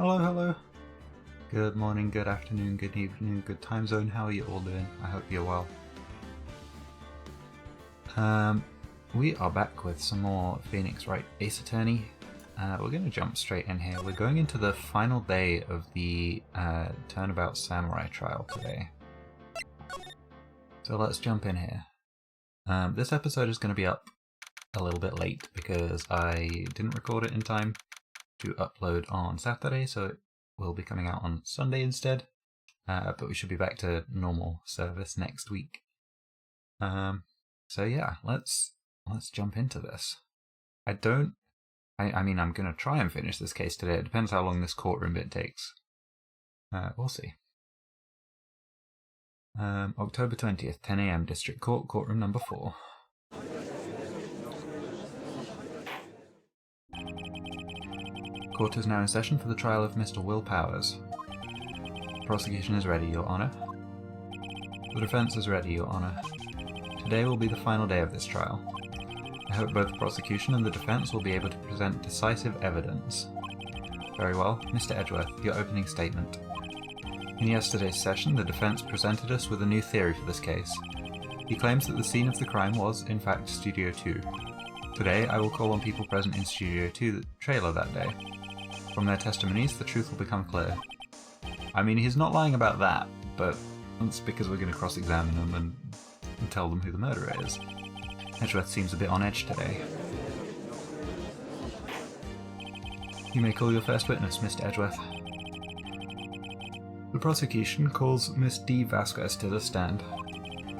Hello, hello. Good morning, good afternoon, good evening, good time zone. How are you all doing? I hope you're well. We are back with some more Phoenix Wright Ace Attorney. We're going to jump straight in here. We're going into the final day of the Turnabout Samurai trial today. So let's jump in here. This episode is going to be up a little bit late because I didn't record it in time to upload on Saturday, so it will be coming out on Sunday instead. But we should be back to normal service next week. So yeah, let's jump into this. I mean, I'm going to try and finish this case today. It depends how long this courtroom bit takes. We'll see. October 20th, 10 AM, District Court, Courtroom number 4. Court is now in session for the trial of Mr. Will Powers. Prosecution is ready, Your Honour. The defence is ready, Your Honour. Today will be the final day of this trial. I hope both the prosecution and the defence will be able to present decisive evidence. Very well. Mr. Edgeworth, your opening statement. In yesterday's session, the defence presented us with a new theory for this case. He claims that the scene of the crime was, in fact, Studio 2. Today, I will call on people present in Studio 2 the trailer that day. From their testimonies, the truth will become clear. I mean, he's not lying about that, but that's because we're going to cross-examine them and tell them who the murderer is. Edgeworth seems a bit on edge today. You may call your first witness, Mr. Edgeworth. The prosecution calls Miss D. Vasquez to the stand.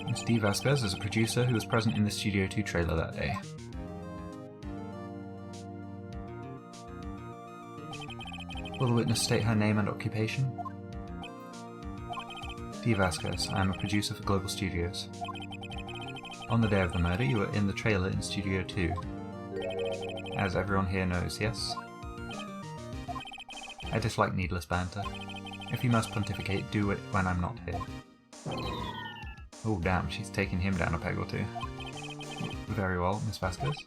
Miss D. Vasquez is a producer who was present in the Studio 2 trailer that day. Will the witness state her name and occupation? D. Vasquez, I am a producer for Global Studios. On the day of the murder, you were in the trailer in Studio 2. As everyone here knows, yes? I dislike needless banter. If you must pontificate, do it when I'm not here. Oh damn, she's taking him down a peg or two. Very well, Miss Vasquez.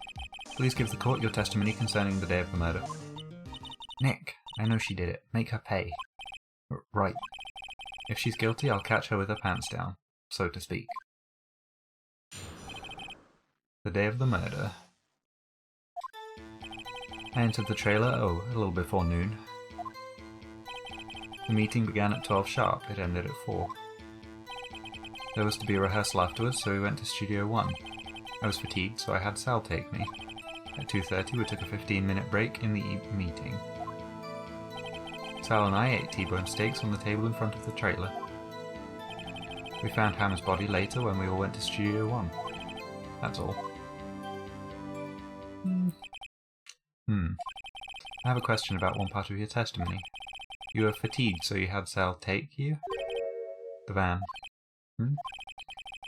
Please give the court your testimony concerning the day of the murder. Nick, I know she did it. Make her pay. Right. If she's guilty, I'll catch her with her pants down, so to speak. The day of the murder. I entered the trailer, a little before noon. The meeting began at 12 sharp, it ended at 4. There was to be a rehearsal afterwards, so we went to Studio 1. I was fatigued, so I had Sal take me. At 2:30 we took a 15-minute break in the meeting. Sal and I ate T-bone steaks on the table in front of the trailer. We found Hammer's body later when we all went to Studio 1. That's all. I have a question about one part of your testimony. You were fatigued, so you had Sal take you? The van.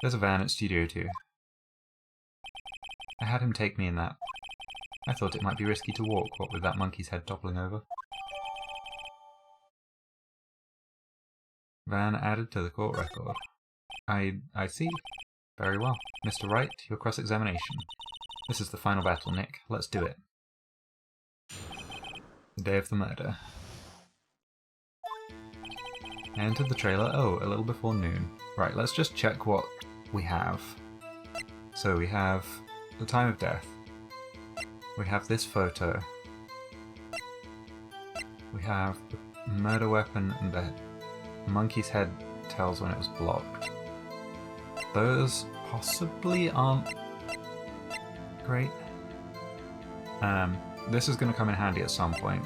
There's a van at Studio 2. I had him take me in that. I thought it might be risky to walk, what with that monkey's head toppling over. Van added to the court record. I see. Very well. Mr. Wright, your cross-examination. This is the final battle, Nick. Let's do it. The day of the murder. I entered the trailer, a little before noon. Right, let's just check what we have. So we have the time of death. We have this photo. We have the murder weapon and the monkey's head tells when it was blocked. Those possibly aren't great. This is going to come in handy at some point.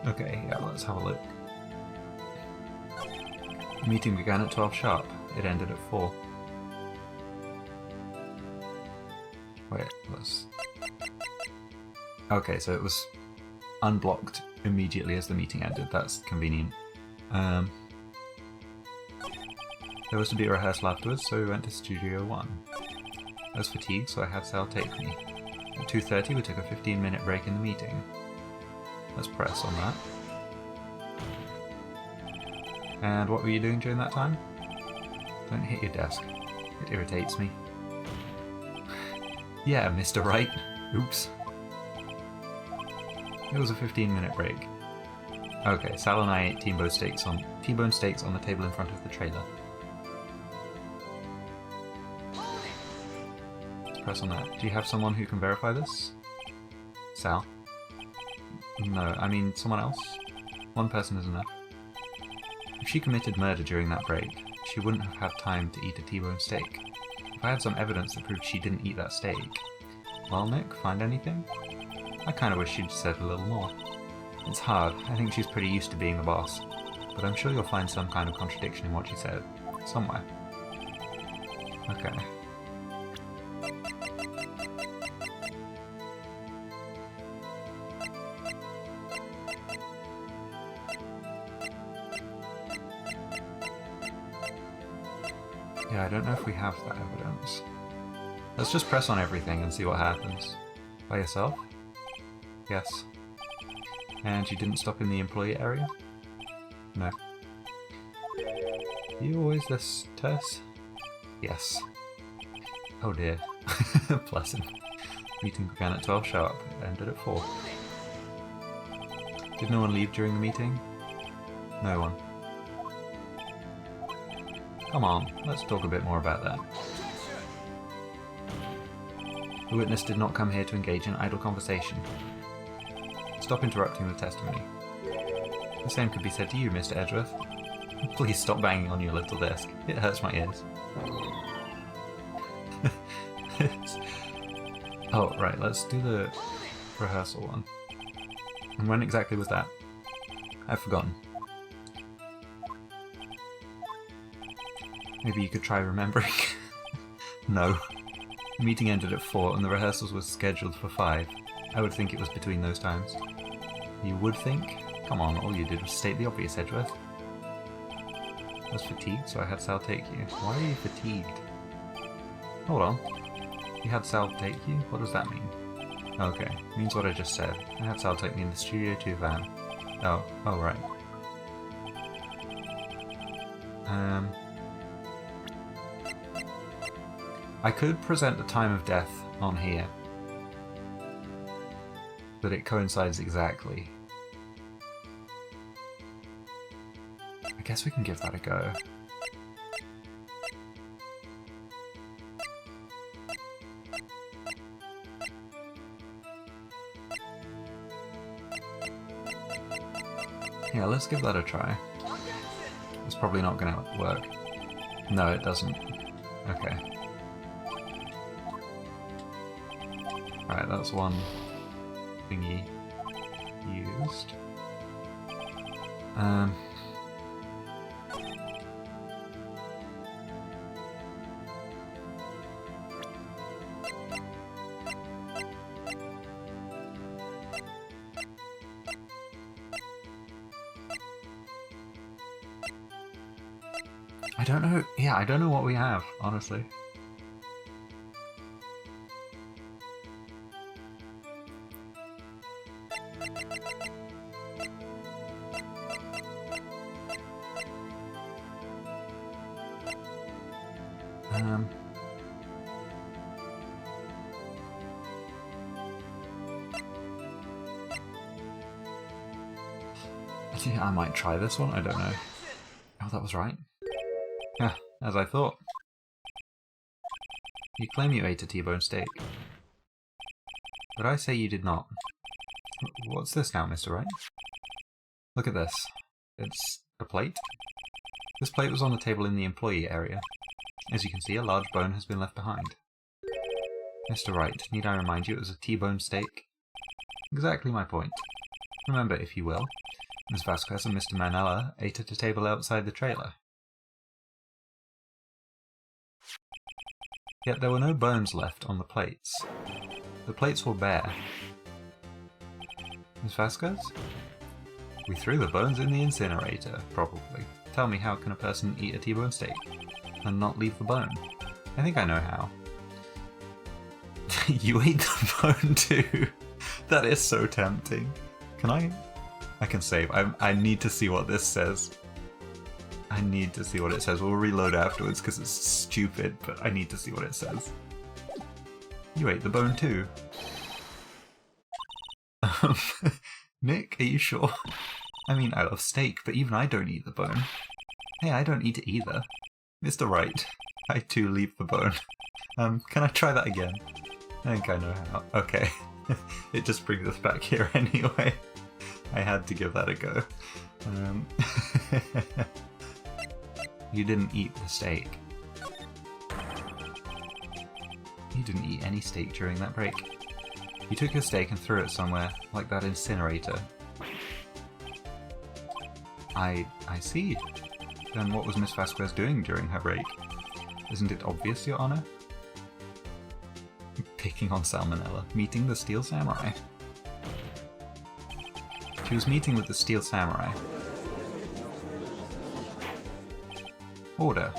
Okay, yeah, let's have a look. The meeting began at 12 sharp. It ended at 4. Wait, let's... Okay, so it was unblocked immediately as the meeting ended. That's convenient. There was to be a rehearsal afterwards, so we went to Studio 1. I was fatigued, so I had Sal take me. At 2:30 we took a 15-minute break in the meeting. Let's press on that. And what were you doing during that time? Don't hit your desk. It irritates me. Yeah, Mr. Wright. Oops. It was a 15-minute break. Okay, Sal and I ate T-bone steaks on the table in front of the trailer. Let's press on that. Do you have someone who can verify this? Sal? No, I mean someone else? One person is enough. If she committed murder during that break, she wouldn't have had time to eat a T-bone steak. If I had some evidence that proved she didn't eat that steak... Well, Nick, find anything? I kinda wish she'd said a little more. It's hard, I think she's pretty used to being the boss. But I'm sure you'll find some kind of contradiction in what she said. Somewhere. Okay. Yeah, I don't know if we have that evidence. Let's just press on everything and see what happens. By yourself? Yes. And you didn't stop in the employee area? No. You always this terse? Yes. Oh dear. Bless him. Meeting began at 12 sharp, ended at 4. Did no one leave during the meeting? No one. Come on, let's talk a bit more about that. The witness did not come here to engage in idle conversation. Stop interrupting the testimony. The same could be said to you, Mr. Edgeworth. Please stop banging on your little desk. It hurts my ears. Oh, right, let's do the rehearsal one. And when exactly was that? I've forgotten. Maybe you could try remembering? No. The meeting ended at 4 and the rehearsals were scheduled for 5. I would think it was between those times. You would think? Come on, all you did was state the obvious, Edgeworth. I was fatigued, so I had Sal take you. Why are you fatigued? Hold on. You had Sal take you? What does that mean? Okay, means what I just said. I had Sal take me in the Studio 2 van. Oh right. I could present the time of death on here, but it coincides exactly. I guess we can give that a go. Yeah, let's give that a try. It's probably not gonna work. No, it doesn't. Okay. Alright, that's one thingy used. I don't know. Yeah, I don't know what we have, honestly. Yeah, I might try this one, I don't know. Oh, that was right. Yeah, as I thought. You claim you ate a T-bone steak. But I say you did not. What's this now, Mr. Wright? Look at this. It's a plate. This plate was on the table in the employee area. As you can see, a large bone has been left behind. Mr. Wright, need I remind you it was a T-bone steak? Exactly my point. Remember, if you will, Ms. Vasquez and Mr. Manella ate at a table outside the trailer. Yet there were no bones left on the plates. The plates were bare. Ms. Vasquez? We threw the bones in the incinerator, probably. Tell me, how can a person eat a T-bone steak and not leave the bone? I think I know how. You ate the bone too? That is so tempting. Can I can save. I need to see what this says. I need to see what it says. We'll reload afterwards because it's stupid, but I need to see what it says. You ate the bone too. Nick, are you sure? I mean, I love steak, but even I don't eat the bone. Hey, I don't eat it either. Mr. Wright, I too leave the bone. Can I try that again? I think I know how. Okay. It just brings us back here anyway. I had to give that a go. You didn't eat the steak. You didn't eat any steak during that break. You took your steak and threw it somewhere, like that incinerator. I see. Then what was Miss Vasquez doing during her break? Isn't it obvious, Your Honor? Picking on Salmonella. Meeting the Steel Samurai. She was meeting with the Steel Samurai. Order.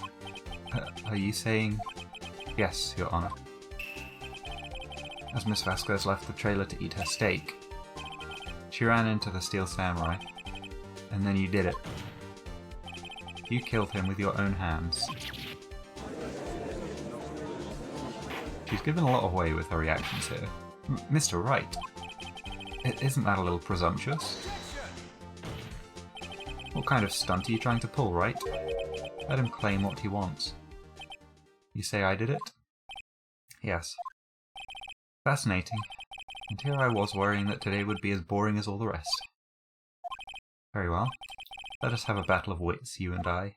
Are you saying... Yes, Your Honor. As Miss Vasquez left the trailer to eat her steak, she ran into the Steel Samurai, and then you did it. You killed him with your own hands. She's given a lot away with her reactions here. Mr. Wright, isn't that a little presumptuous? What kind of stunt are you trying to pull, Wright? Let him claim what he wants. You say I did it? Yes. Fascinating. And here I was worrying that today would be as boring as all the rest. Very well. Let us have a battle of wits, you and I.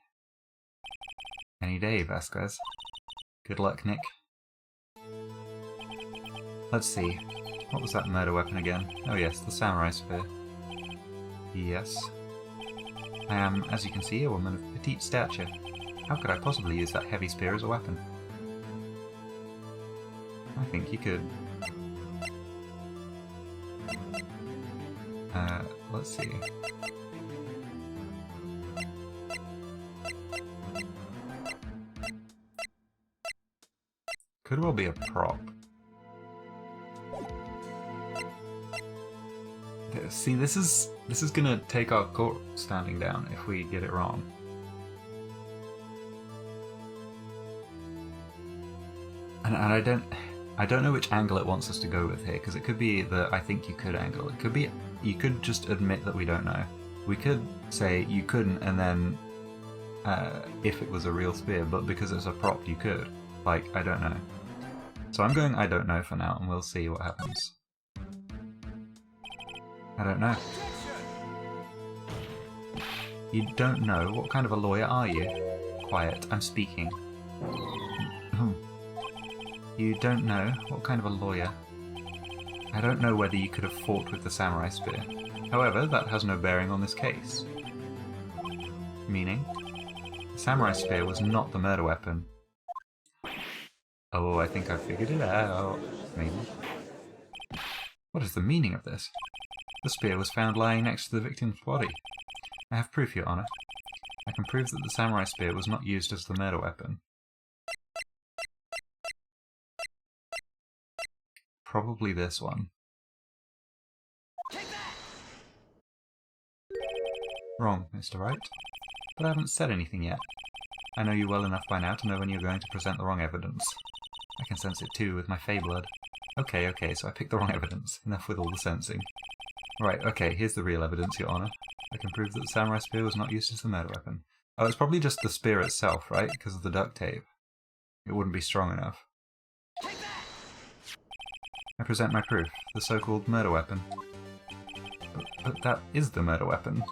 Any day, Vasquez. Good luck, Nick. Let's see. What was that murder weapon again? Oh yes, the samurai spear. Yes. I am, as you can see, a woman of petite stature. How could I possibly use that heavy spear as a weapon? I think you could. Let's see. Could well be a prop. See, this is gonna take our court standing down if we get it wrong. And I don't know which angle it wants us to go with here, because it could be the I think you could angle. It could be you could just admit that we don't know. We could say you couldn't, and then if it was a real spear, but because it's a prop, you could. Like, I don't know. So I'm going I don't know for now, and we'll see what happens. I don't know. You don't know? What kind of a lawyer are you? Quiet, I'm speaking. You don't know? What kind of a lawyer? I don't know whether you could have fought with the samurai spear. However, that has no bearing on this case. Meaning? The samurai spear was not the murder weapon. Oh, I think I figured it out. Maybe. What is the meaning of this? The spear was found lying next to the victim's body. I have proof, Your Honor. I can prove that the samurai spear was not used as the murder weapon. Probably this one. Wrong, Mr. Wright. But I haven't said anything yet. I know you well enough by now to know when you're going to present the wrong evidence. I can sense it too with my fey blood. Okay, so I picked the wrong evidence. Enough with all the sensing. Right, okay, here's the real evidence, Your Honor. I can prove that the samurai spear was not used as the murder weapon. Oh, it's probably just the spear itself, right? Because of the duct tape. It wouldn't be strong enough. I present my proof, the so-called murder weapon. But that is the murder weapon.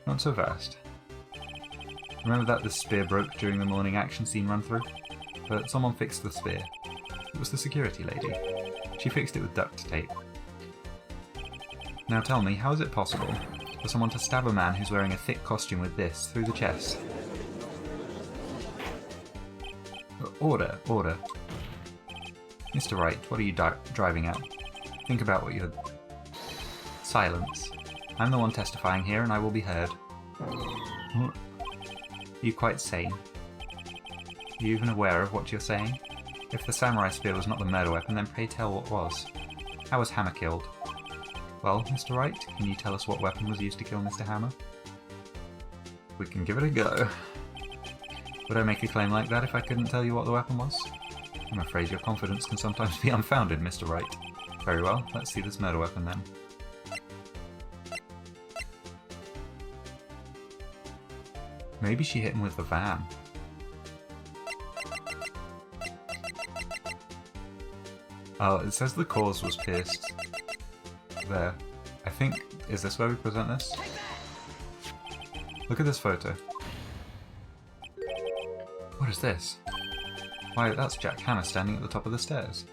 Not so fast. Remember that the spear broke during the morning action scene run-through? But someone fixed the spear. It was the security lady. She fixed it with duct tape. Now tell me, how is it possible for someone to stab a man who's wearing a thick costume with this through the chest? Order. Mr. Wright, what are you driving at? Think about what you're... Silence. I'm the one testifying here, and I will be heard. Are you quite sane? Are you even aware of what you're saying? If the samurai spear was not the murder weapon, then pray tell what was. How was Hammer killed? Well, Mr. Wright, can you tell us what weapon was used to kill Mr. Hammer? We can give it a go. Would I make a claim like that if I couldn't tell you what the weapon was? I'm afraid your confidence can sometimes be unfounded, Mr. Wright. Very well, let's see this murder weapon then. Maybe she hit him with the van. Oh, it says the cause was pierced. There. I think... Is this where we present this? Look at this photo. What is this? Why, that's Jack Hammer standing at the top of the stairs.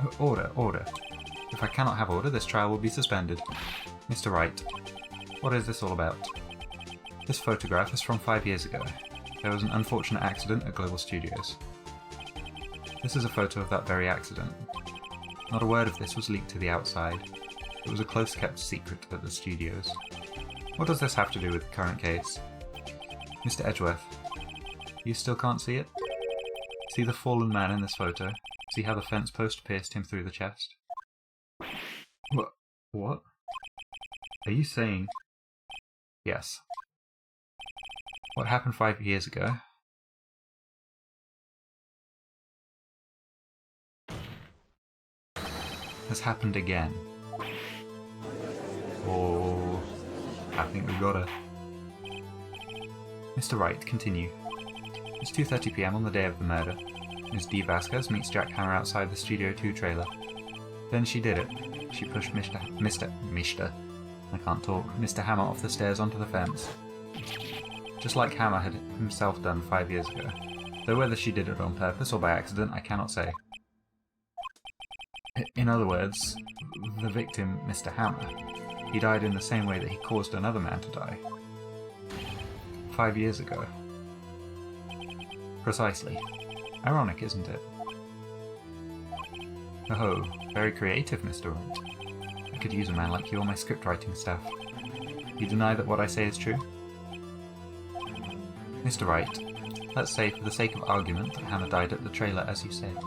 Oh, order, order. If I cannot have order, this trial will be suspended. Mr. Wright, what is this all about? This photograph is from 5 years ago. There was an unfortunate accident at Global Studios. This is a photo of that very accident. Not a word of this was leaked to the outside. It was a close-kept secret at the studios. What does this have to do with the current case? Mr. Edgeworth, you still can't see it? See the fallen man in this photo? See how the fence post pierced him through the chest? What? Are you saying... Yes. What happened 5 years ago? Has happened again. Oh, I think we got her. Mr. Wright, continue. It's 2:30 PM on the day of the murder. Ms. D. Vasquez meets Jack Hammer outside the Studio 2 trailer. Then she did it. She pushed Mr. Hammer off the stairs onto the fence. Just like Hammer had himself done 5 years ago. Though whether she did it on purpose or by accident, I cannot say. In other words, the victim, Mr. Hammer, he died in the same way that he caused another man to die. 5 years ago. Precisely. Ironic, isn't it? Oh, very creative, Mr. Wright. I could use a man like you on my script writing staff. You deny that what I say is true? Mr. Wright, let's say for the sake of argument that Hammer died at the trailer as you said.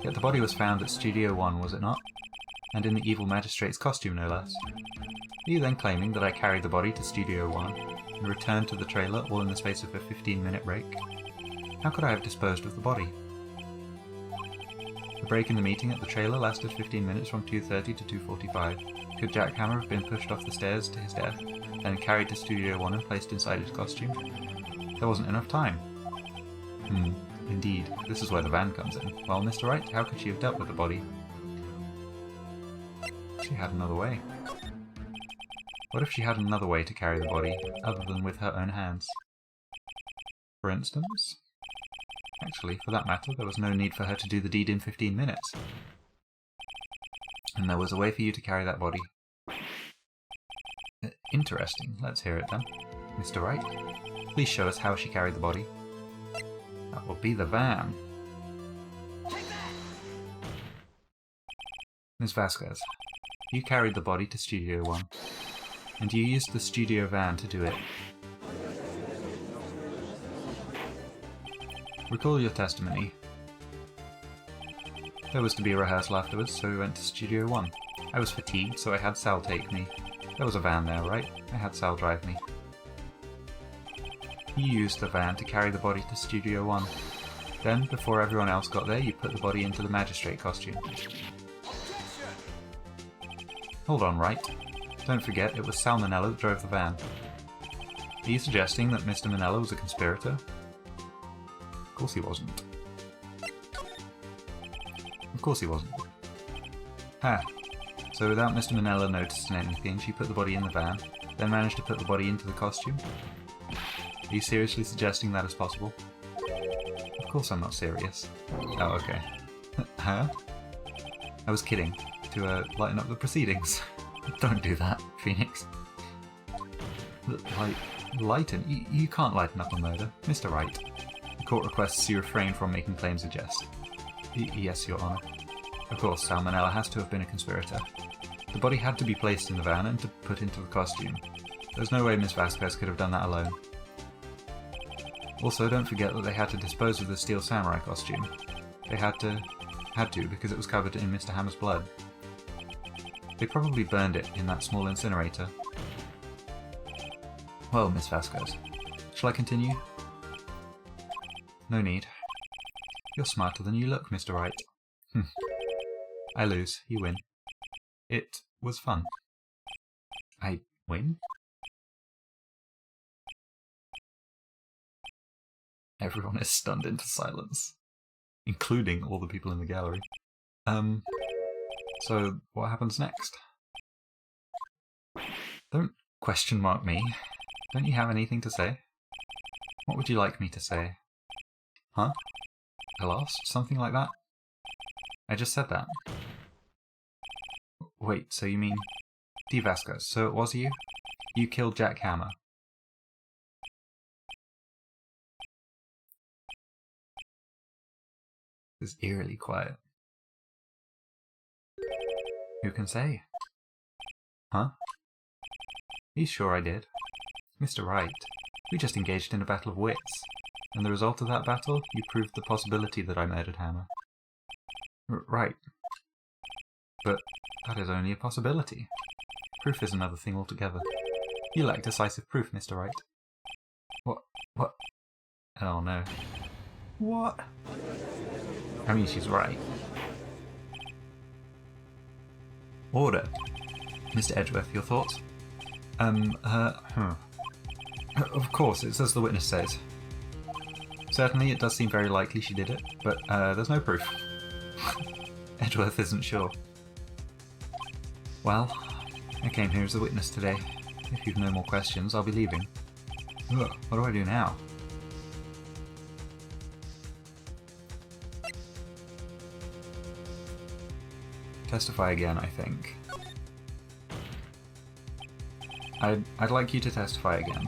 Yet the body was found at Studio 1, was it not? And in the evil magistrate's costume, no less. Are you then claiming that I carried the body to Studio 1 and returned to the trailer all in the space of a 15-minute break? How could I have disposed of the body? The break in the meeting at the trailer lasted 15 minutes from 2:30 to 2:45. Could Jack Hammer have been pushed off the stairs to his death, then carried to Studio 1 and placed inside his costume? There wasn't enough time. Indeed. This is where the van comes in. Well, Mr. Wright, how could she have dealt with the body? She had another way. What if she had another way to carry the body, other than with her own hands? For instance? Actually, for that matter, there was no need for her to do the deed in 15 minutes. And there was a way for you to carry that body. Interesting. Let's hear it then. Mr. Wright, please show us how she carried the body. That will be the van. Ms. Vasquez, you carried the body to Studio 1, and you used the studio van to do it. Recall your testimony. There was to be a rehearsal afterwards, so we went to Studio 1. I was fatigued, so I had Sal take me. There was a van there, right? I had Sal drive me. You used the van to carry the body to Studio 1. Then, before everyone else got there, you put the body into the magistrate costume. Hold on, Wright. Don't forget, it was Sal Manella that drove the van. Are you suggesting that Mr. Manella was a conspirator? Of course he wasn't. Of course he wasn't. Ha! So without Mr. Manella noticing anything, she put the body in the van, then managed to put the body into the costume? Are you seriously suggesting that is possible? Of course I'm not serious. Oh, okay. Huh? I was kidding. To lighten up the proceedings. Don't do that, Phoenix. Lighten? You can't lighten up a murder. Mr. Wright. The court requests you refrain from making claims of jest. Yes, Your Honour. Of course, Sal Manella has to have been a conspirator. The body had to be placed in the van and to put into the costume. There's no way Miss Vasquez could have done that alone. Also, don't forget that they had to dispose of the Steel Samurai costume. They had to because it was covered in Mr. Hammer's blood. They probably burned it in that small incinerator. Well, Miss Vasquez, shall I continue? No need. You're smarter than you look, Mr. Wright. I lose, you win. It was fun. I win? Everyone is stunned into silence, including all the people in the gallery. So what happens next? Don't question mark me. Don't you have anything to say? What would you like me to say? Huh? I lost? Something like that? I just said that. Wait, so you mean... D. Vasquez, so it was you? You killed Jack Hammer. It's eerily quiet. Who can say? Huh? Are you sure I did? Mr. Wright, we just engaged in a battle of wits, and the result of that battle, you proved the possibility that I murdered Hammer. Right. But that is only a possibility. Proof is another thing altogether. You lack decisive proof, Mr. Wright. What? Oh no. What? I mean, she's right. Order. Mr. Edgeworth, your thoughts? Of course, it's as the witness says. Certainly, it does seem very likely she did it, but there's no proof. Edgeworth isn't sure. Well, I came here as a witness today. If you've no more questions, I'll be leaving. Ugh, what do I do now? Testify again, I think. I'd like you to testify again.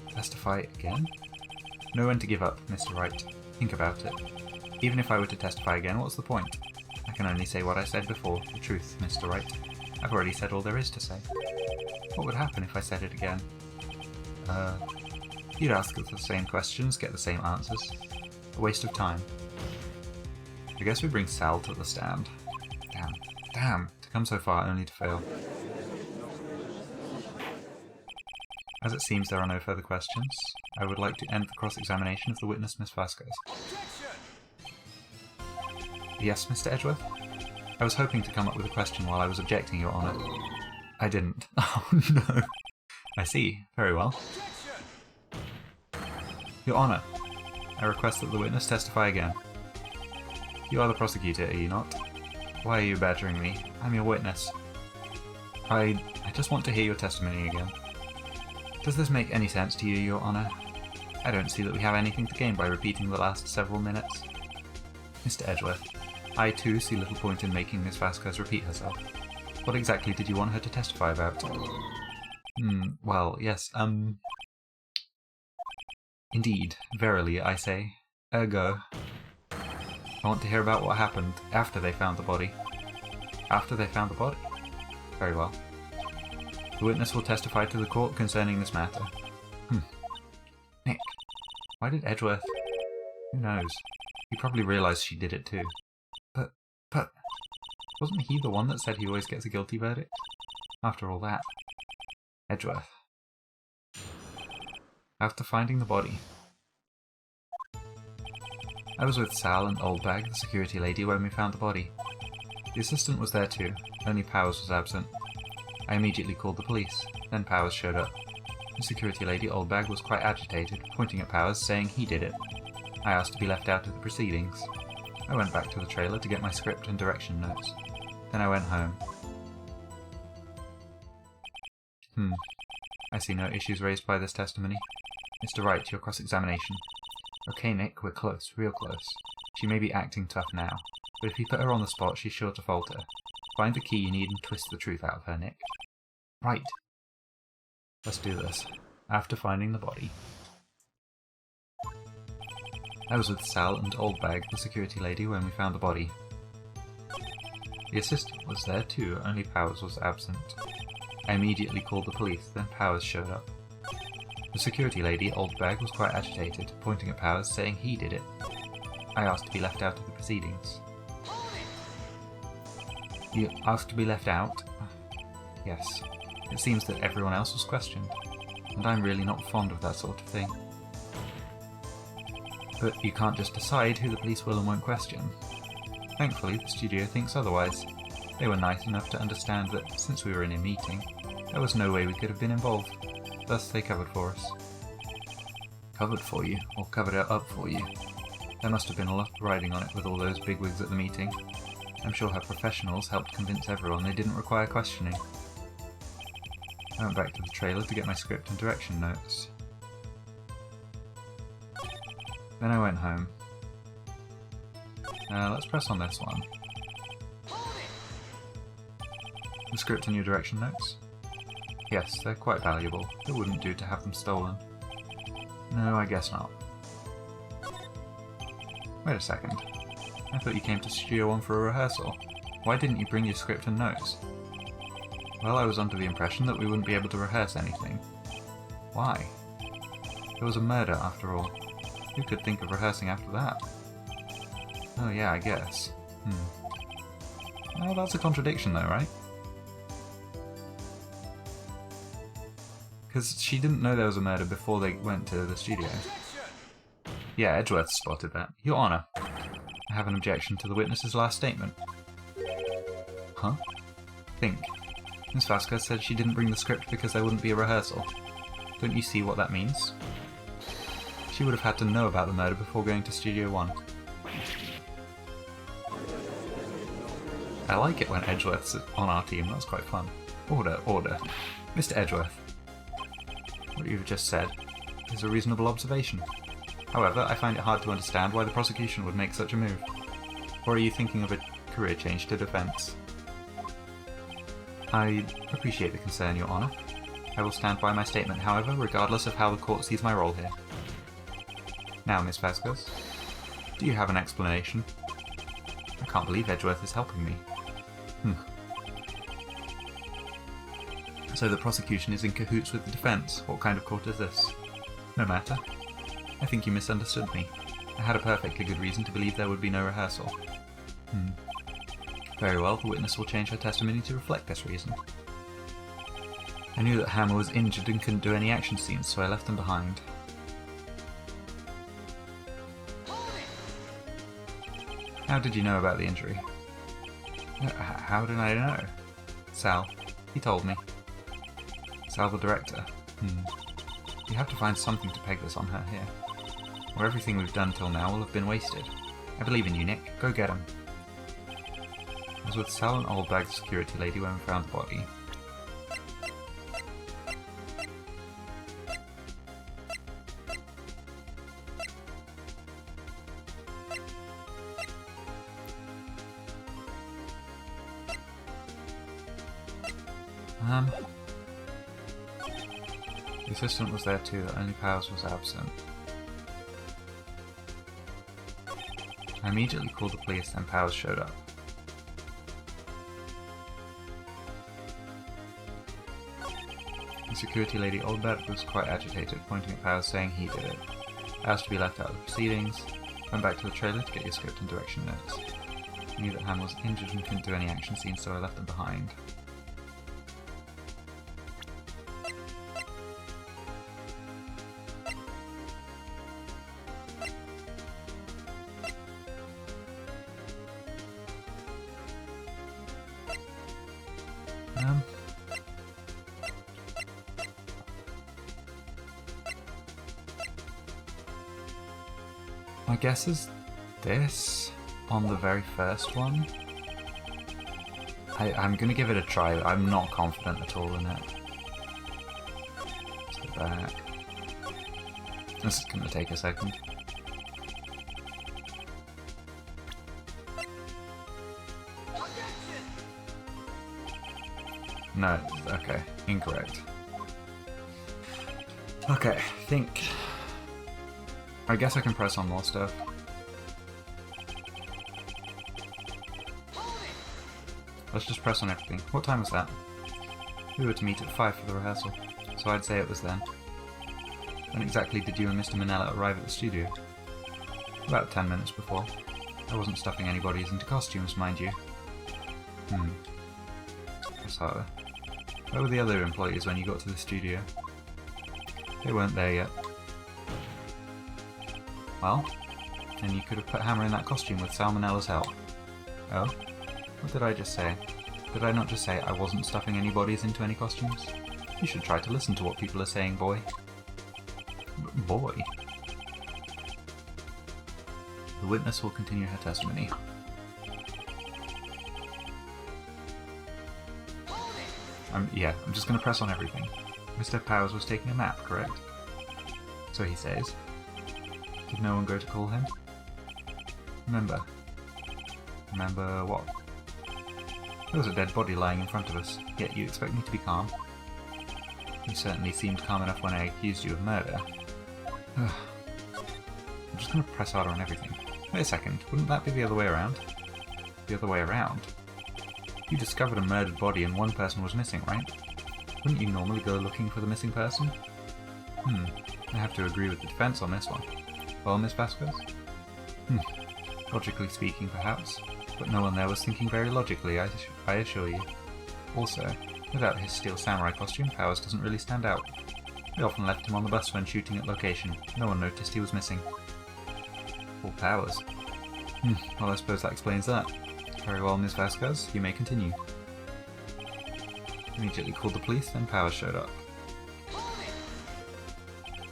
Testify again? Know when to give up, Mr. Wright. Think about it. Even if I were to testify again, what's the point? I can only say what I said before, the truth, Mr. Wright. I've already said all there is to say. What would happen if I said it again? You'd ask the same questions, get the same answers. A waste of time. I guess we bring Sal to the stand. Damn, to come so far only to fail. As it seems there are no further questions, I would like to end the cross-examination of the witness, Miss Vasquez. Yes, Mr. Edgeworth? I was hoping to come up with a question while I was objecting, Your Honour. I didn't. Oh no. I see. Very well. Your Honour, I request that the witness testify again. You are the prosecutor, are you not? Why are you badgering me? I'm your witness. I just want to hear your testimony again. Does this make any sense to you, Your Honour? I don't see that we have anything to gain by repeating the last several minutes. Mr. Edgeworth, I too see little point in making Miss Vasquez repeat herself. What exactly did you want her to testify about? Well, yes, Indeed, verily, I say. Ergo. I want to hear about what happened after they found the body. After they found the body? Very well. The witness will testify to the court concerning this matter. Nick, why did Edgeworth... Who knows? He probably realised she did it too. But... wasn't he the one that said he always gets a guilty verdict? After all that. Edgeworth. After finding the body. I was with Sal and Oldbag, the security lady, when we found the body. The assistant was there too, only Powers was absent. I immediately called the police, then Powers showed up. The security lady, Oldbag, was quite agitated, pointing at Powers, saying he did it. I asked to be left out of the proceedings. I went back to the trailer to get my script and direction notes. Then I went home. I see no issues raised by this testimony. Mr. Wright, your cross-examination. Okay, Nick, we're close, real close. She may be acting tough now, but if you put her on the spot, she's sure to falter. Find the key you need and twist the truth out of her, Nick. Right. Let's do this. After finding the body. I was with Sal and Oldbag, the security lady, when we found the body. The assistant was there too, only Powers was absent. I immediately called the police, then Powers showed up. The security lady, Oldbag, was quite agitated, pointing at Powers, saying he did it. I asked to be left out of the proceedings. You asked to be left out? Yes, it seems that everyone else was questioned, and I'm really not fond of that sort of thing. But you can't just decide who the police will and won't question. Thankfully, the studio thinks otherwise. They were nice enough to understand that since we were in a meeting, there was no way we could have been involved. Thus, they covered for us. Covered for you? Or covered it up for you? There must have been a lot riding on it with all those bigwigs at the meeting. I'm sure her professionals helped convince everyone they didn't require questioning. I went back to the trailer to get my script and direction notes. Then I went home. Let's press on this one. The script and your direction notes? Yes, they're quite valuable. It wouldn't do to have them stolen. No, I guess not. Wait a second. I thought you came to Studio 1 for a rehearsal. Why didn't you bring your script and notes? Well, I was under the impression that we wouldn't be able to rehearse anything. Why? There was a murder, after all. Who could think of rehearsing after that? Oh yeah, I guess. Well, that's a contradiction though, right? Because she didn't know there was a murder before they went to the studio. Yeah, Edgeworth spotted that. Your Honour, I have an objection to the witness's last statement. Huh? Think. Miss Vasquez said she didn't bring the script because there wouldn't be a rehearsal. Don't you see what that means? She would have had to know about the murder before going to Studio 1. I like it when Edgeworth's on our team, that's quite fun. Order, order. Mr. Edgeworth. What you've just said is a reasonable observation. However, I find it hard to understand why the prosecution would make such a move. Or are you thinking of a career change to defence? I appreciate the concern, Your Honour. I will stand by my statement, however, regardless of how the court sees my role here. Now, Miss Vasquez, do you have an explanation? I can't believe Edgeworth is helping me. So the prosecution is in cahoots with the defence. What kind of court is this? No matter. I think you misunderstood me. I had a perfectly good reason to believe there would be no rehearsal. Very well, the witness will change her testimony to reflect this reason. I knew that Hammer was injured and couldn't do any action scenes, so I left them behind. How did you know about the injury? How did I know? Sal. He told me. Sal, the director. You have to find something to peg this on her here. Or everything we've done till now will have been wasted. I believe in you, Nick. Go get him. I was with Sal and Oldbag, the security lady, when we found the body. The assistant was there too, only Powers was absent. I immediately called the police and Powers showed up. The security lady Oldbert was quite agitated, pointing at Powers saying he did it. I asked to be left out of the proceedings, went back to the trailer to get your script and direction notes. I knew that Ham was injured and couldn't do any action scenes, so I left them behind. My guess is this on the very first one. I'm gonna give it a try, but I'm not confident at all in it. Let's go back. This is gonna take a second. No, okay, incorrect. Okay, think. I guess I can press on more stuff. Let's just press on everything. What time was that? We were to meet at 5 for the rehearsal, so I'd say it was then. When exactly did you and Mr. Minella arrive at the studio? About 10 minutes before. I wasn't stuffing anybody's into costumes, mind you. Press harder. Where were the other employees when you got to the studio? They weren't there yet. Well, then you could have put Hammer in that costume with Salmonella's help. Oh? What did I just say? Did I not just say I wasn't stuffing any bodies into any costumes? You should try to listen to what people are saying, boy. Boy? The witness will continue her testimony. I'm just going to press on everything. Mr. Powers was taking a nap, correct? So he says. Did no one go to call him? Remember. Remember what? There was a dead body lying in front of us, yet you expect me to be calm? You certainly seemed calm enough when I accused you of murder. I'm just going to press harder on everything. Wait a second, wouldn't that be the other way around? The other way around? You discovered a murdered body and one person was missing, right? Wouldn't you normally go looking for the missing person? I have to agree with the defense on this one. Well, Miss Vasquez? Logically speaking, perhaps, but no one there was thinking very logically, I assure you. Also, without his steel samurai costume, Powers doesn't really stand out. We often left him on the bus when shooting at location. No one noticed he was missing. Poor Powers. Well, I suppose that explains that. Very well, Miss Vasquez, you may continue. Immediately called the police, then Powers showed up.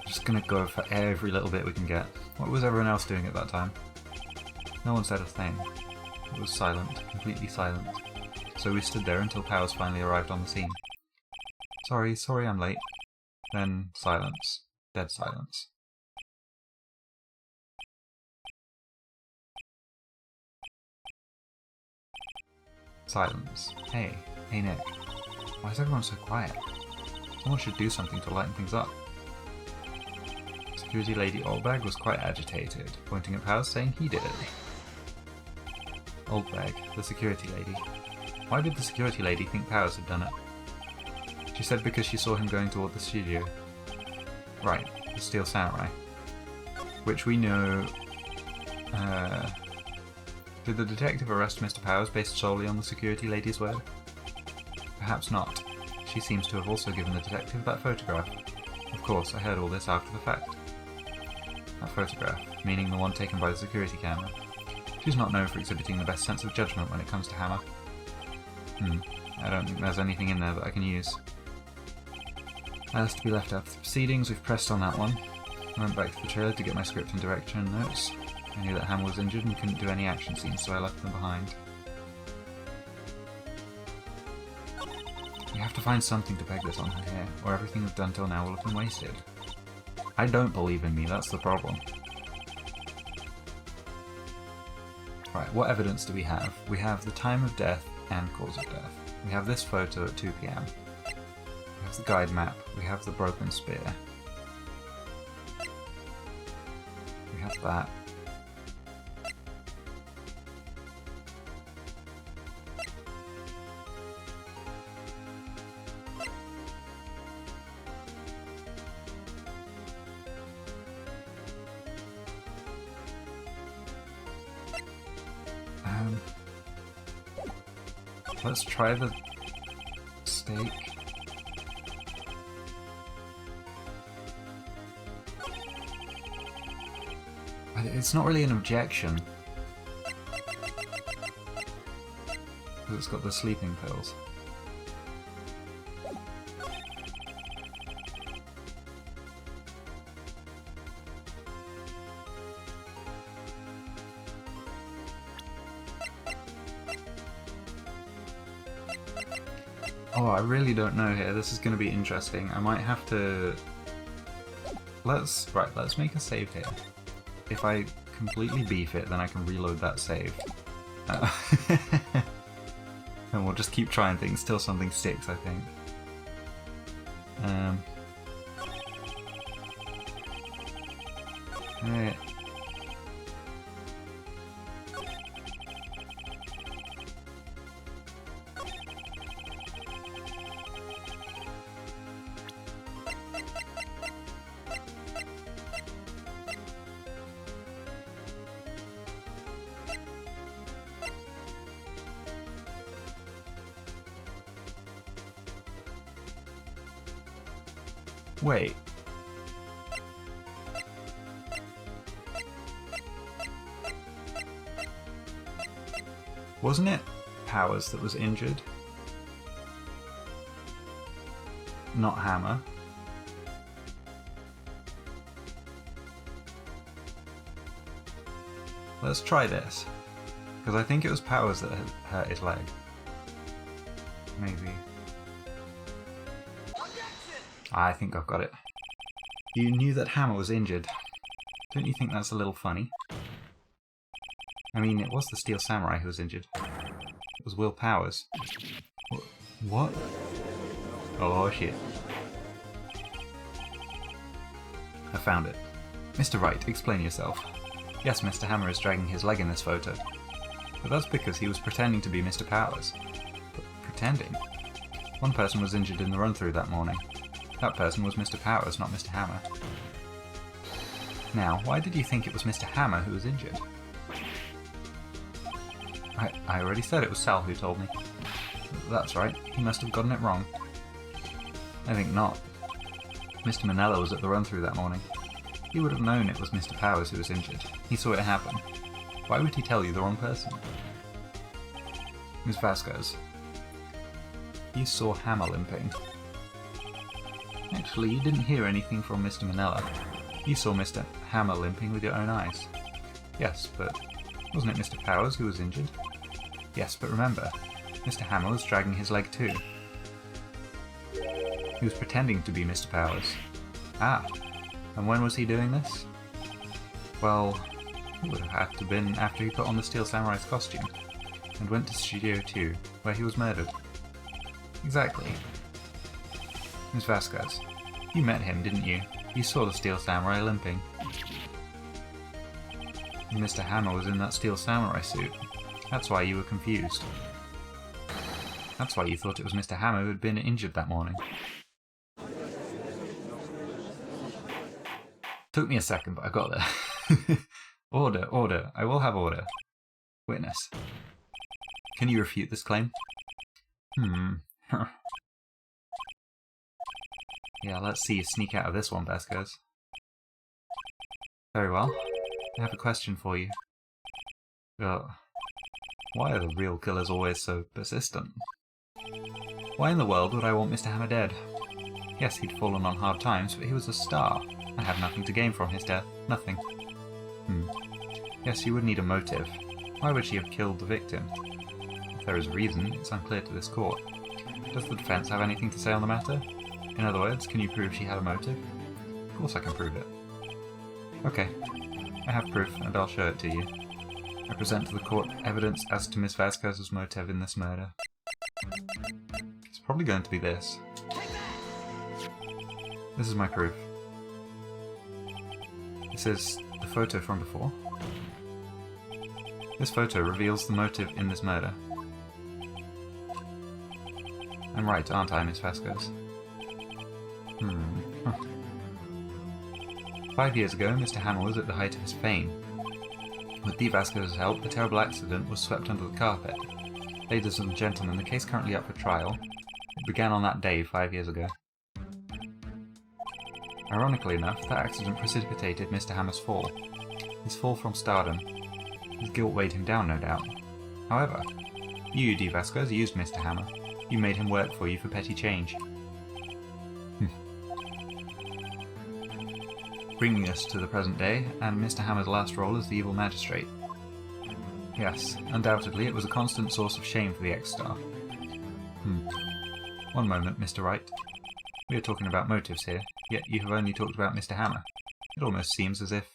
Just gonna go for every little bit we can get. What was everyone else doing at that time? No one said a thing. It was silent, completely silent. So we stood there until Powers finally arrived on the scene. Sorry I'm late. Then silence. Dead silence. Silence. Hey Nick. Why is everyone so quiet? Someone should do something to lighten things up. Security Lady Oldbag was quite agitated, pointing at Powers saying he did it. Oldbag, the security lady. Why did the security lady think Powers had done it? She said because she saw him going toward the studio. Right, the Steel Samurai. Which we know... Did the detective arrest Mr. Powers based solely on the security lady's word? Perhaps not. She seems to have also given the detective that photograph. Of course, I heard all this after the fact. That photograph, meaning the one taken by the security camera. She's not known for exhibiting the best sense of judgment when it comes to Hammer. I don't think there's anything in there that I can use. As to be left out of the proceedings, we've pressed on that one. I went back to the trailer to get my script and direction notes. I knew that Hammer was injured and couldn't do any action scenes, so I left them behind. We have to find something to peg this on her here, or everything we've done till now will have been wasted. I don't believe in me, that's the problem. Right, what evidence do we have? We have the time of death and cause of death. We have this photo at 2 PM. We have the guide map. We have the broken spear. We have that. Let's try the steak. It's not really an objection. Because it's got the sleeping pills. Oh, I really don't know here. This is going to be interesting. I might have to... Let's make a save here. If I completely beef it, then I can reload that save. And we'll just keep trying things till something sticks, I think. Right. Wait. Wasn't it Powers that was injured? Not Hammer. Let's try this. Because I think it was Powers that had hurt his leg. Maybe. I think I've got it. You knew that Hammer was injured. Don't you think that's a little funny? I mean, it was the Steel Samurai who was injured. It was Will Powers. What? Oh shit. I found it. Mr. Wright, explain yourself. Yes, Mr. Hammer is dragging his leg in this photo. But that's because he was pretending to be Mr. Powers. But pretending? One person was injured in the run-through that morning. That person was Mr. Powers, not Mr. Hammer. Now, why did you think it was Mr. Hammer who was injured? I already said it was Sal who told me. That's right, he must have gotten it wrong. I think not. Mr. Manella was at the run-through that morning. He would have known it was Mr. Powers who was injured. He saw it happen. Why would he tell you the wrong person? Ms. Vasquez. You saw Hammer limping. Actually, you didn't hear anything from Mr. Manella. You saw Mr. Hammer limping with your own eyes. Yes, but wasn't it Mr. Powers who was injured? Yes, but remember, Mr. Hammer was dragging his leg too. He was pretending to be Mr. Powers. Ah, and when was he doing this? Well, it would have had to have been after he put on the Steel Samurai's costume and went to Studio 2, where he was murdered. Exactly. Ms. Vasquez, you met him, didn't you? You saw the Steel Samurai limping. And Mr. Hammer was in that Steel Samurai suit. That's why you were confused. That's why you thought it was Mr. Hammer who had been injured that morning. Took me a second, but I got there. Order, order. I will have order. Witness. Can you refute this claim? Yeah, let's see you sneak out of this one, Vasquez. Very well. I have a question for you. Why are the real killers always so persistent? Why in the world would I want Mr. Hammer dead? Yes, he'd fallen on hard times, but he was a star. I have nothing to gain from his death. Nothing. Yes, you would need a motive. Why would she have killed the victim? If there is a reason, it's unclear to this court. Does the defense have anything to say on the matter? In other words, can you prove she had a motive? Of course I can prove it. Okay. I have proof, and I'll show it to you. I present to the court evidence as to Miss Vasquez's motive in this murder. It's probably going to be this. This is my proof. This is the photo from before. This photo reveals the motive in this murder. I'm right, aren't I, Miss Vasquez? 5 years ago, Mr. Hammer was at the height of his fame. With Dee Vasquez's help, the terrible accident was swept under the carpet. Ladies and gentlemen, the case currently up for trial. It began on that day 5 years ago. Ironically enough, that accident precipitated Mr. Hammer's fall. His fall from stardom. His guilt weighed him down, no doubt. However, you, Dee Vasquez, used Mr. Hammer. You made him work for you for petty change. Bringing us to the present day, and Mr. Hammer's last role as the evil magistrate. Yes, undoubtedly it was a constant source of shame for the ex-star. One moment, Mr. Wright. We are talking about motives here, yet you have only talked about Mr. Hammer. It almost seems as if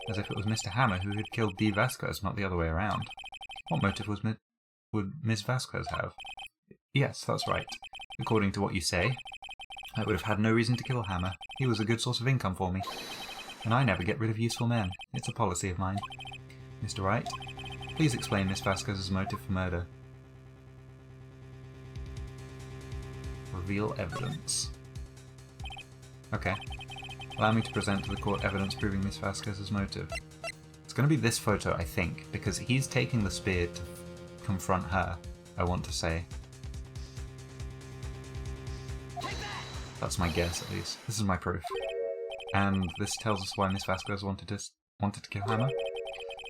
it was Mr. Hammer who had killed Dee Vasquez, not the other way around. What motive would Miss Vasquez have? Yes, that's right. According to what you say, I would have had no reason to kill Hammer. He was a good source of income for me. And I never get rid of useful men. It's a policy of mine. Mr. Wright, please explain Miss Vasquez's motive for murder. Reveal evidence. Okay. Allow me to present to the court evidence proving Miss Vasquez's motive. It's going to be this photo, I think, because he's taking the spear to confront her, I want to say. That's my guess, at least. This is my proof. And this tells us why Miss Vasquez wanted to kill Hammer.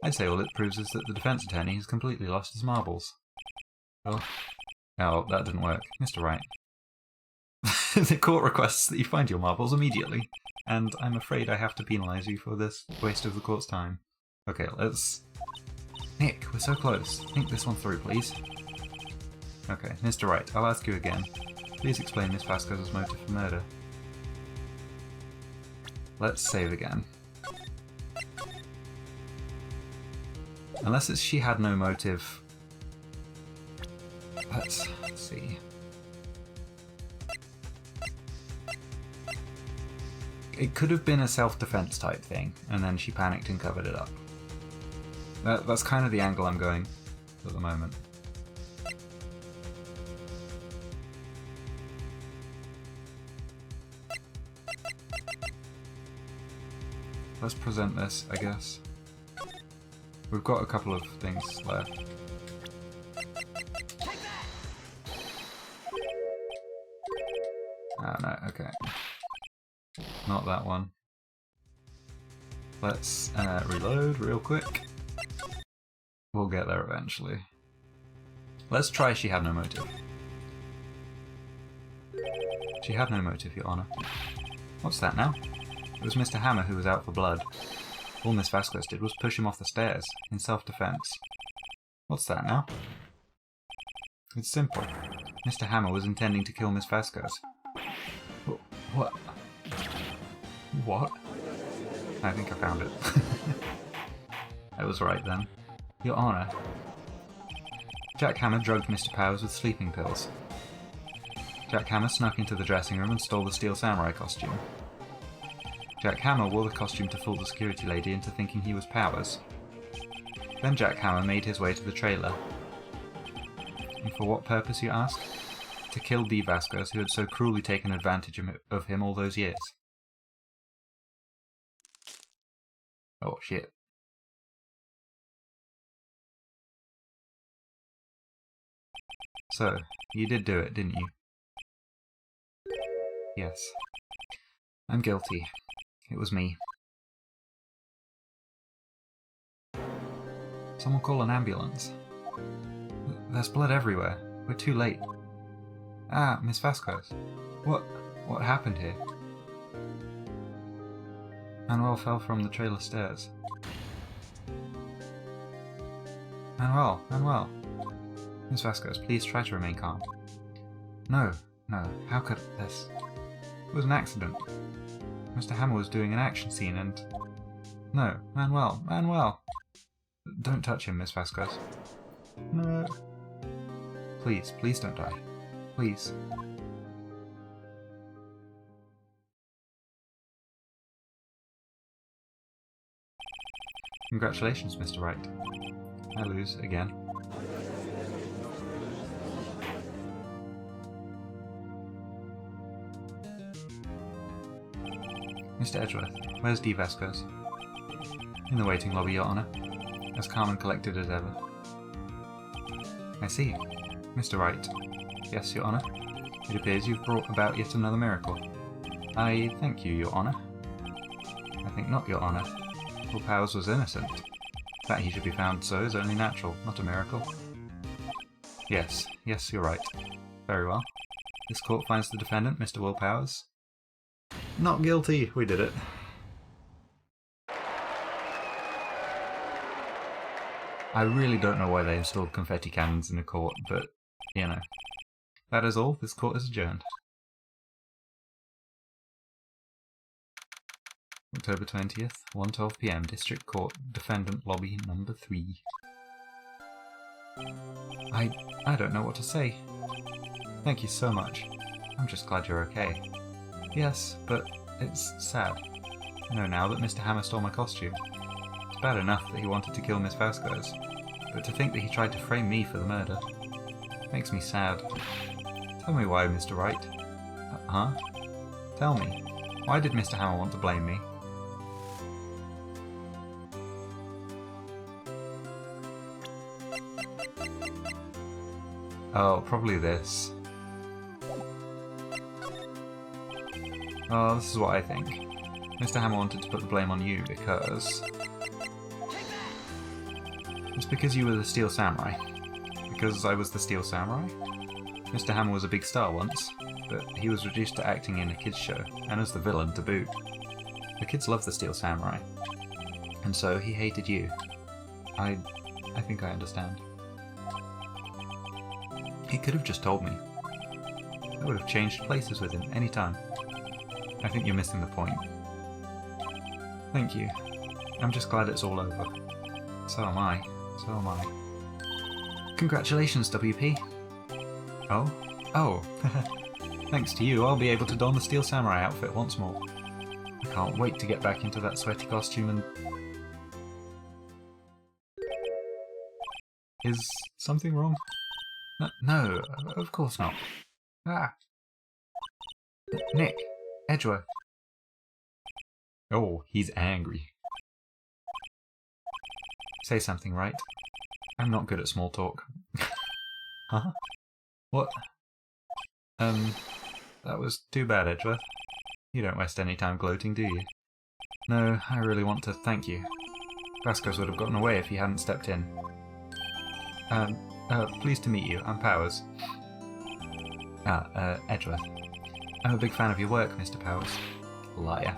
I'd say all it proves is that the defense attorney has completely lost his marbles. Oh, that didn't work. Mr. Wright. The court requests that you find your marbles immediately, and I'm afraid I have to penalise you for this waste of the court's time. Okay, let's... Nick, we're so close. Think this one through, please. Okay, Mr. Wright, I'll ask you again. Please explain Miss Vasquez's motive for murder. Let's save again. Unless it's she had no motive... Let's see... It could have been a self-defense type thing, and then she panicked and covered it up. That's kind of the angle I'm going at the moment. Let's present this, I guess. We've got a couple of things left. Oh no, okay. Not that one. Let's reload real quick. We'll get there eventually. Let's try She Had No Motive. She had no motive, Your Honor. What's that now? It was Mr. Hammer who was out for blood. All Miss Vasquez did was push him off the stairs, in self-defense. What's that now? It's simple. Mr. Hammer was intending to kill Miss Vasquez. What? What? I think I found it. I was right then. Your Honor. Jack Hammer drugged Mr. Powers with sleeping pills. Jack Hammer snuck into the dressing room and stole the Steel Samurai costume. Jack Hammer wore the costume to fool the security lady into thinking he was Powers. Then Jack Hammer made his way to the trailer. And for what purpose, you ask? To kill Dee Vasquez, who had so cruelly taken advantage of him all those years. Oh shit. So, you did do it, didn't you? Yes. I'm guilty. It was me. Someone call an ambulance. There's blood everywhere. We're too late. Ah, Miss Vasquez. What happened here? Manuel fell from the trailer stairs. Manuel. Miss Vasquez, please try to remain calm. No, how could this? It was an accident. Mr. Hammer was doing an action scene and... No, Manuel! Don't touch him, Miss Vasquez. No. Please don't die. Please. Congratulations, Mr. Wright. I lose again. Mr. Edgeworth, where's Dee Vasquez? In the waiting lobby, Your Honor. As calm and collected as ever. I see. Mr. Wright. Yes, Your Honor. It appears you've brought about yet another miracle. I thank you, Your Honor. I think not, Your Honor. Will Powers was innocent. That he should be found so is only natural, not a miracle. Yes, you're right. Very well. This court finds the defendant, Mr. Will Powers, not guilty. We did it. I really don't know why they installed confetti cannons in a court, but, you know. That is all. This court is adjourned. October 20th, 1:12 PM, District Court, Defendant Lobby number 3. I don't know what to say. Thank you so much. I'm just glad you're okay. Yes, but it's sad. I know now that Mr. Hammer stole my costume. It's bad enough that he wanted to kill Miss Vasquez, but to think that he tried to frame me for the murder makes me sad. Tell me why, Mr. Wright. Huh? Tell me. Why did Mr. Hammer want to blame me? Oh, probably this. Well, this is what I think. Mr. Hammer wanted to put the blame on you because... It's because you were the Steel Samurai. Because I was the Steel Samurai? Mr. Hammer was a big star once, but he was reduced to acting in a kids' show, and as the villain to boot. The kids loved the Steel Samurai, and so he hated you. I think I understand. He could have just told me. I would have changed places with him any time. I think you're missing the point. Thank you. I'm just glad it's all over. So am I. So am I. Congratulations, WP! Oh? Oh! Thanks to you, I'll be able to don the Steel Samurai outfit once more. I can't wait to get back into that sweaty costume and... Is something wrong? No, of course not. Ah! Nick! Edgeworth! Oh, he's angry. Say something, right? I'm not good at small talk. Huh? What? That was too bad, Edgeworth. You don't waste any time gloating, do you? No, I really want to thank you. Vasquez would have gotten away if he hadn't stepped in. Pleased to meet you. I'm Powers. Edgeworth. I'm a big fan of your work, Mr. Powers. Liar.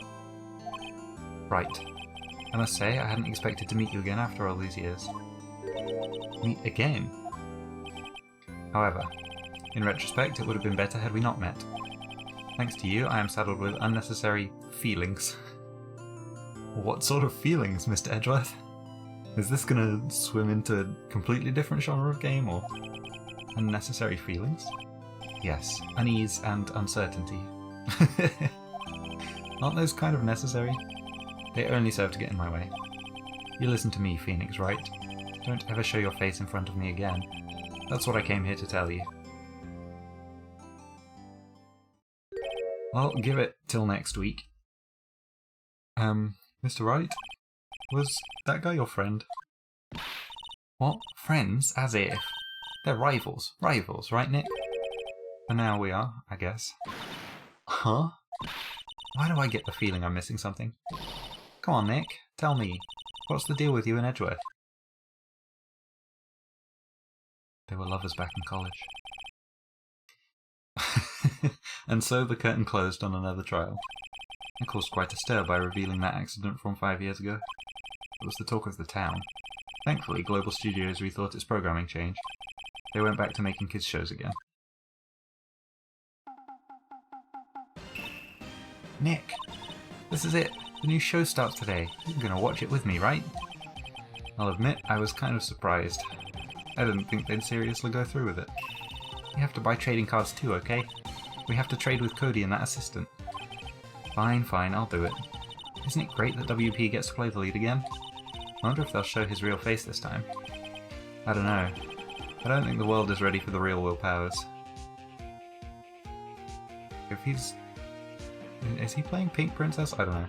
Right. I must say, I hadn't expected to meet you again after all these years. Meet again? However, in retrospect, it would have been better had we not met. Thanks to you, I am saddled with unnecessary feelings. What sort of feelings, Mr. Edgeworth? Is this gonna swim into a completely different genre of game, or unnecessary feelings? Yes, unease and uncertainty. Aren't those kind of necessary? They only serve to get in my way. You listen to me, Phoenix Wright. Don't ever show your face in front of me again. That's what I came here to tell you. I'll give it till next week. Mr. Wright? Was that guy your friend? What? Friends? As if. They're rivals. Rivals, right, Nick? For now we are, I guess. Huh? Why do I get the feeling I'm missing something? Come on, Nick. Tell me. What's the deal with you and Edgeworth? They were lovers back in college. And so the curtain closed on another trial. I caused quite a stir by revealing that accident from 5 years ago. It was the talk of the town. Thankfully, Global Studios rethought its programming change. They went back to making kids' shows again. Nick! This is it! The new show starts today. You're gonna watch it with me, right? I'll admit, I was kind of surprised. I didn't think they'd seriously go through with it. You have to buy trading cards too, okay? We have to trade with Cody and that assistant. Fine, I'll do it. Isn't it great that WP gets to play the lead again? I wonder if they'll show his real face this time. I don't know. I don't think the world is ready for the real Will Powers. If he's... Is he playing Pink Princess? I don't know.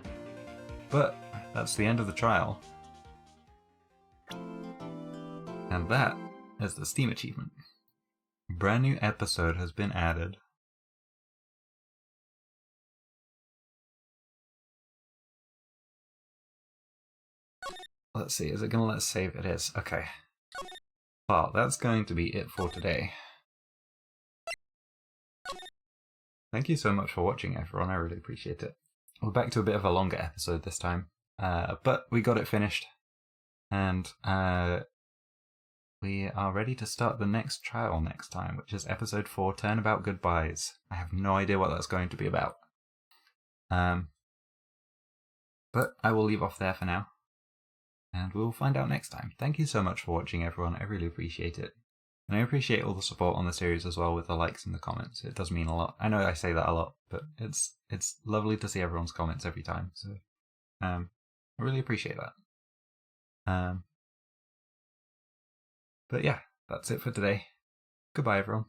But that's the end of the trial. And that is the Steam achievement. A brand new episode has been added. Let's see, is it going to let us save? It is. Okay. Well, that's going to be it for today. Thank you so much for watching, everyone. I really appreciate it. We're back to a bit of a longer episode this time. But we got it finished. And we are ready to start the next trial next time, which is episode 4, Turnabout Goodbyes. I have no idea what that's going to be about. But I will leave off there for now. And we'll find out next time. Thank you so much for watching, everyone. I really appreciate it. And I appreciate all the support on the series as well with the likes and the comments. It does mean a lot. I know I say that a lot, but it's lovely to see everyone's comments every time. So I really appreciate that. But yeah, that's it for today. Goodbye, everyone.